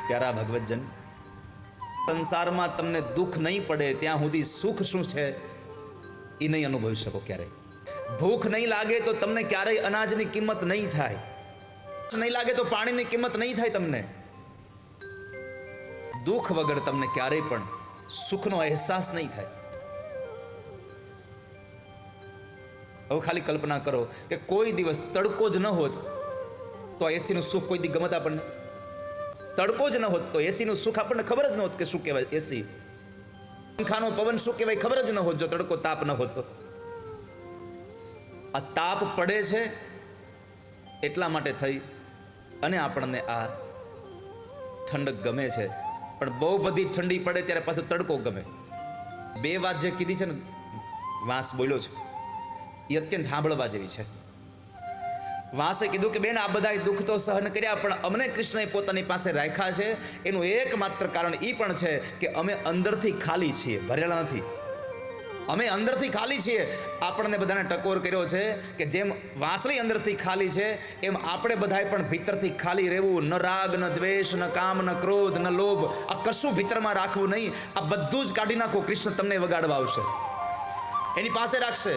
प्यारा भगवतजन, संसार में तमने दुख नहीं पड़े ત્યાં સુધી સુખ શું છે એ નહીં અનુભવી શકો ક્યારે। ભૂખ નહીં લાગે તો તમને ક્યારેય અનાજની કિંમત નહીં થાય, નહીં લાગે તો પાણીની કિંમત નહીં થાય તમને। દુઃખ વગર તમને ક્યારેય પણ સુખનો અહેસાસ નહીં થાય। હવે ખાલી કલ્પના કરો કે કોઈ દિવસ તડકો જ ન હોત તો એસીનું સુખ કોઈ દી ગમત આપણને? તડકો જ ન હોત તો એસીનું સુખ આપણને ખબર જ ન હોત કે શું કહેવાય એસી। પંખાનો પવન શું કહેવાય ખબર જ ન હોત જો તડકો તાપ ન હોત તો। આ તાપ પડે છે એટલા માટે થઈ અને આપણને આ ઠંડક ગમે છે, પણ બહુ બધી ઠંડી પડે ત્યારે પાછો તડકો ગમે। બે વાત જે કીધી છે ને, વાંસ બોલ્યો છે એ અત્યંત સાંભળવા જેવી છે। વાંસે કીધું કે બેન, આ બધા દુઃખ તો સહન કર્યા, પણ અમને કૃષ્ણએ પોતાની પાસે રાખ્યા છે એનું એકમાત્ર કારણ એ પણ છે કે અમે અંદરથી ખાલી છીએ, ભરેલા નથી। અમે અંદરથી ખાલી છીએ। આપણને બધાને ટકોર કર્યો છે કે જેમ વાંસળી અંદરથી ખાલી છે એમ આપણે બધાએ પણ ભીતરથી ખાલી રહેવું। ન રાગ, ન દ્વેષ, ન કામ, ન ક્રોધ, ન લોભ, આ કશું ભીતરમાં રાખવું નહીં। આ બધું જ કાઢી નાખો, કૃષ્ણ તમને વગાડવા આવશે, એની પાસે રાખશે।